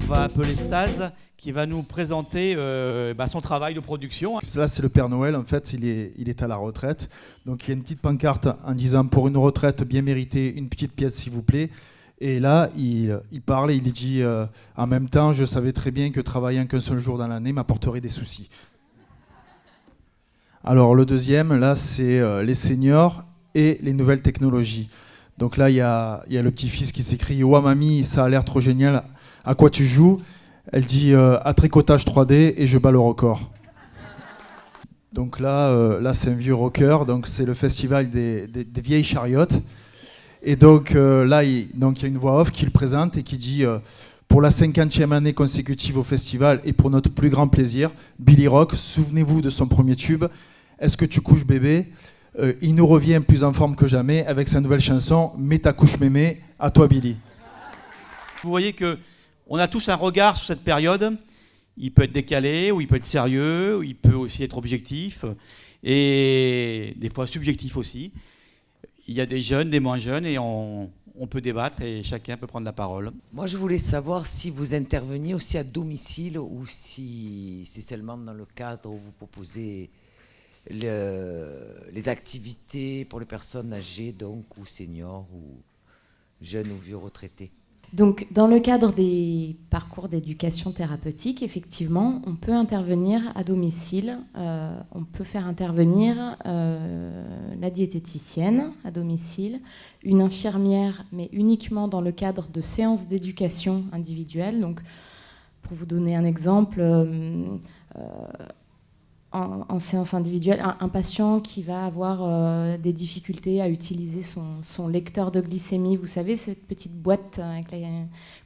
va appeler Stas, qui va nous présenter son travail de production. Là, c'est le Père Noël, en fait, il est à la retraite. Donc il y a une petite pancarte en disant « Pour une retraite bien méritée, une petite pièce s'il vous plaît ». Et là, il parle et il dit « En même temps, je savais très bien que travaillant qu'un seul jour dans l'année m'apporterait des soucis ». Alors le deuxième, là, c'est les seniors et les nouvelles technologies. Donc là, il y a le petit-fils qui s'écrie « Ouah mamie, ça a l'air trop génial, à quoi tu joues ?» Elle dit à tricotage 3D et je bats le record. Donc là c'est un vieux rocker, donc c'est le festival des vieilles chariotes. Et donc là, il y a une voix off qui le présente et qui dit pour la 50e année consécutive au festival et pour notre plus grand plaisir, Billy Rock, souvenez-vous de son premier tube, Est-ce que tu couches bébé ? Il nous revient plus en forme que jamais avec sa nouvelle chanson Mets ta couche mémé, à toi Billy. Vous voyez que on a tous un regard sur cette période. Il peut être décalé, ou il peut être sérieux, ou il peut aussi être objectif, et des fois subjectif aussi. Il y a des jeunes, des moins jeunes, et on peut débattre et chacun peut prendre la parole. Moi, je voulais savoir si vous interveniez aussi à domicile ou si c'est seulement dans le cadre où vous proposez les activités pour les personnes âgées, donc, ou seniors, ou jeunes ou vieux retraités. Donc, dans le cadre des parcours d'éducation thérapeutique, effectivement, on peut intervenir à domicile. On peut faire intervenir la diététicienne à domicile, une infirmière, mais uniquement dans le cadre de séances d'éducation individuelle. Donc, pour vous donner un exemple, en séance individuelle, un patient qui va avoir des difficultés à utiliser son lecteur de glycémie, vous savez, cette petite boîte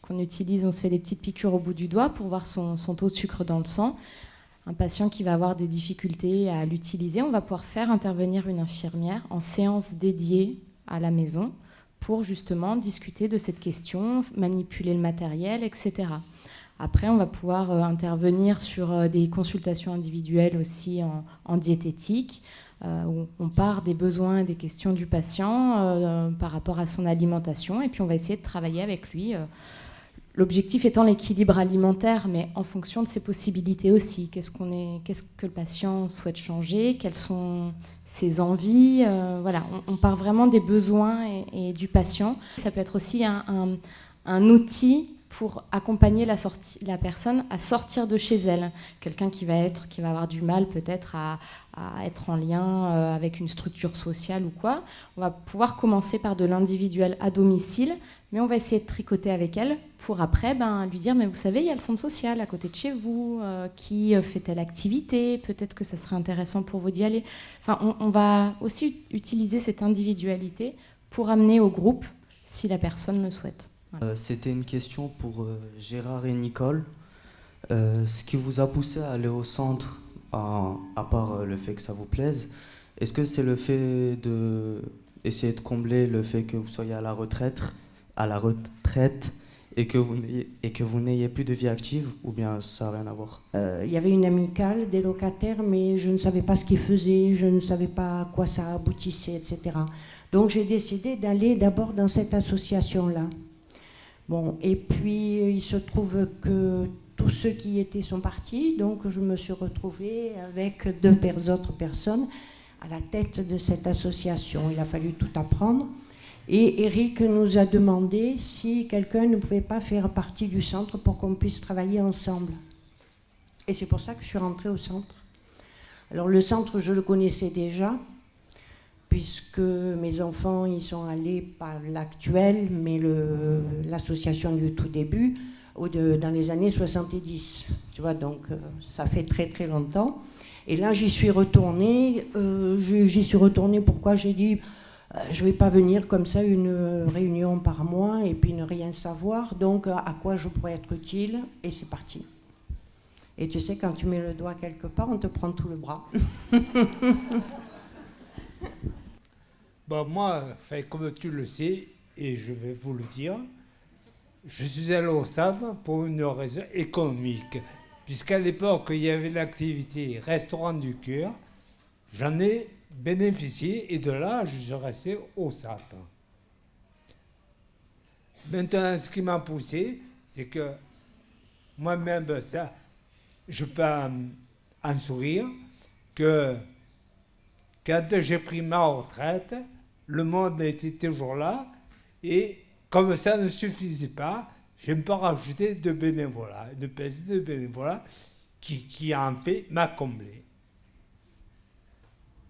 qu'on utilise, on se fait des petites piqûres au bout du doigt pour voir son taux de sucre dans le sang. Un patient qui va avoir des difficultés à l'utiliser, on va pouvoir faire intervenir une infirmière en séance dédiée à la maison pour justement discuter de cette question, manipuler le matériel, etc. Après, on va pouvoir intervenir sur des consultations individuelles aussi en diététique, où on part des besoins et des questions du patient par rapport à son alimentation, et puis on va essayer de travailler avec lui. L'objectif étant l'équilibre alimentaire, mais en fonction de ses possibilités aussi. Qu'est-ce que le patient souhaite changer ? Quelles sont ses envies ? Voilà, on part vraiment des besoins et du patient. Ça peut être aussi un outil pour accompagner la personne à sortir de chez elle. Quelqu'un qui va avoir du mal peut-être à être en lien avec une structure sociale ou quoi. On va pouvoir commencer par de l'individuel à domicile, mais on va essayer de tricoter avec elle pour après lui dire, mais vous savez, il y a le centre social à côté de chez vous qui fait telle activité, peut-être que ça serait intéressant pour vous d'y aller. Enfin, on va aussi utiliser cette individualité pour amener au groupe si la personne le souhaite. Voilà. C'était une question pour Gérard et Nicole. Ce qui vous a poussé à aller au centre, à part le fait que ça vous plaise, est-ce que c'est le fait d'essayer de combler le fait que vous soyez à la retraite et que vous n'ayez plus de vie active, ou bien ça n'a rien à voir ? Il y avait une amicale des locataires, mais je ne savais pas ce qu'ils faisaient, je ne savais pas à quoi ça aboutissait, etc. Donc j'ai décidé d'aller d'abord dans cette association-là. Bon, et puis il se trouve que tous ceux qui y étaient sont partis, donc je me suis retrouvée avec deux autres personnes à la tête de cette association. Il a fallu tout apprendre. Et Eric nous a demandé si quelqu'un ne pouvait pas faire partie du centre pour qu'on puisse travailler ensemble. Et c'est pour ça que je suis rentrée au centre. Alors le centre, je le connaissais déjà, puisque mes enfants y sont allés, pas l'actuel, mais l'association du tout début, dans les années 70. Tu vois, donc ça fait très très longtemps. Et là, j'y suis retournée. Pourquoi ? J'ai dit, je ne vais pas venir comme ça une réunion par mois et puis ne rien savoir. Donc, à quoi je pourrais être utile ? Et c'est parti. Et tu sais, quand tu mets le doigt quelque part, on te prend tout le bras. Bon, moi, comme tu le sais, et je vais vous le dire, je suis allé au centre pour une raison économique. Puisqu'à l'époque, il y avait l'activité restaurant du cœur, j'en ai bénéficié et de là, je suis resté au centre. Maintenant, ce qui m'a poussé, c'est que moi-même, ça, je peux en sourire, que quand j'ai pris ma retraite, le monde était toujours là, et comme ça ne suffisait pas, je me peux rajouter de bénévolat, une pièce de bénévolat qui en fait m'a comblé.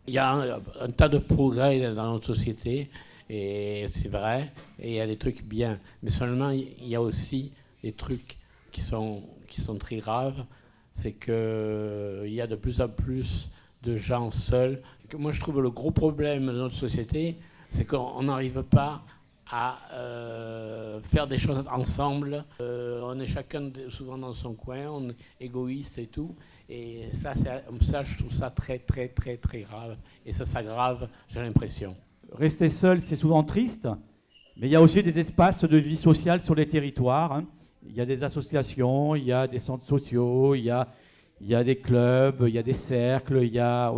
Il y a un tas de progrès dans notre société, et c'est vrai, et il y a des trucs bien. Mais seulement, il y a aussi des trucs qui sont très graves. C'est qu'il y a de plus en plus de gens seuls. Moi, je trouve le gros problème de notre société, c'est qu'on n'arrive pas à faire des choses ensemble. On est chacun souvent dans son coin, on est égoïste et tout. Et ça, je trouve ça très, très, très, très grave. Et ça s'aggrave, j'ai l'impression. Rester seul, c'est souvent triste, mais il y a aussi des espaces de vie sociale sur les territoires. Hein. Il y a des associations, il y a des centres sociaux, il y a des clubs, il y a des cercles, il y a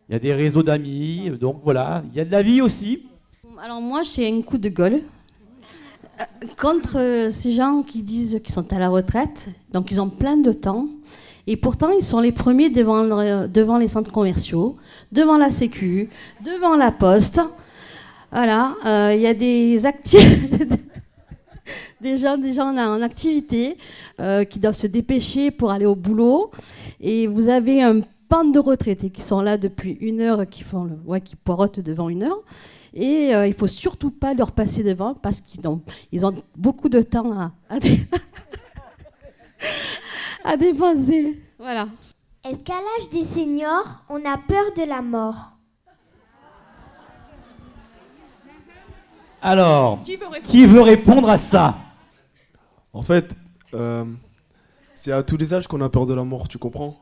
des réseaux d'amis. Donc voilà, il y a de la vie aussi. Alors moi, j'ai un coup de gueule contre ces gens qui disent qu'ils sont à la retraite, donc ils ont plein de temps, et pourtant ils sont les premiers devant les centres commerciaux, devant la Sécu, devant la Poste. Voilà, il y a des gens en activité qui doivent se dépêcher pour aller au boulot, et vous avez un pan de retraités qui sont là depuis 1 heure, qui poireautent devant 1 heure. Et il ne faut surtout pas leur passer devant parce qu'ils ont beaucoup de temps à dépenser. Voilà. Est-ce qu'à l'âge des seniors, on a peur de la mort? Alors, qui veut répondre à ça? En fait, c'est à tous les âges qu'on a peur de la mort, tu comprends?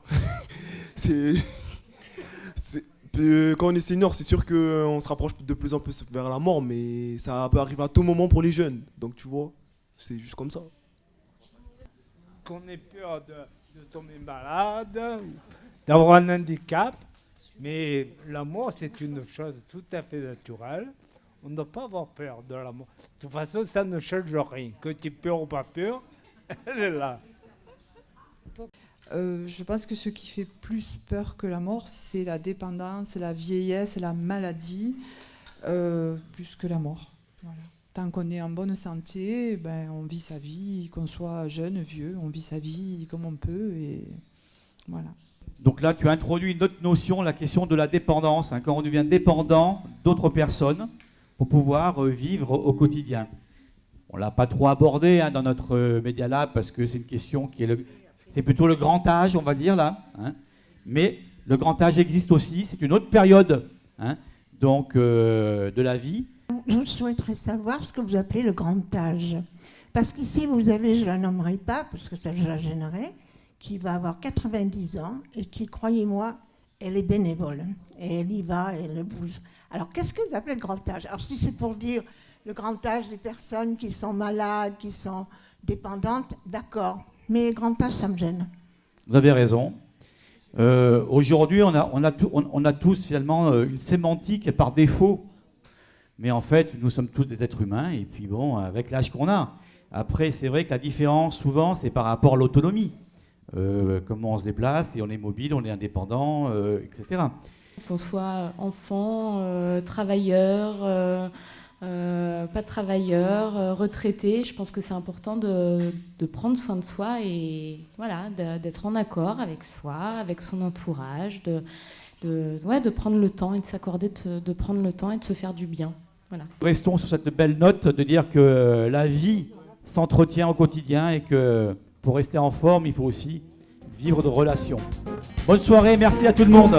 Quand on est senior, c'est sûr qu'on se rapproche de plus en plus vers la mort, mais ça peut arriver à tout moment pour les jeunes. Donc tu vois, c'est juste comme ça. Qu'on ait peur de tomber malade, d'avoir un handicap, mais la mort, c'est une chose tout à fait naturelle. On ne doit pas avoir peur de la mort. De toute façon, ça ne change rien. Que tu aies peur ou pas peur, elle est là. Je pense que ce qui fait plus peur que la mort, c'est la dépendance, la vieillesse, la maladie, plus que la mort. Voilà. Tant qu'on est en bonne santé, ben, on vit sa vie, qu'on soit jeune, vieux, on vit sa vie comme on peut, et voilà. Donc là, tu as introduit une autre notion, la question de la dépendance, hein, quand on devient dépendant d'autres personnes pour pouvoir vivre au quotidien. On ne l'a pas trop abordé dans notre Media Lab parce que c'est une question qui est c'est plutôt le grand âge, on va dire, là. Hein. Mais le grand âge existe aussi, c'est une autre période donc, de la vie. Je souhaiterais savoir ce que vous appelez le grand âge. Parce qu'ici, vous avez, je ne la nommerai pas, parce que ça, je la gênerai, qui va avoir 90 ans et qui, croyez-moi, elle est bénévole. Et elle y va, et elle bouge. Alors, qu'est-ce que vous appelez le grand âge? Alors, si c'est pour dire le grand âge des personnes qui sont malades, qui sont dépendantes, d'accord. Mais grand âge, ça me gêne. Vous avez raison. Aujourd'hui, on a tous finalement une sémantique par défaut. Mais en fait, nous sommes tous des êtres humains. Et puis bon, avec l'âge qu'on a. Après, c'est vrai que la différence, souvent, c'est par rapport à l'autonomie. Comment on se déplace, et on est mobile, on est indépendant, etc. Qu'on soit enfant, travailleur... pas travailleur, retraité, je pense que c'est important de prendre soin de soi et voilà, d'être en accord avec soi, avec son entourage, de prendre le temps et de s'accorder de prendre le temps et de se faire du bien. Voilà. Restons sur cette belle note de dire que la vie s'entretient au quotidien et que pour rester en forme, il faut aussi vivre de relations. Bonne soirée, merci à tout le monde.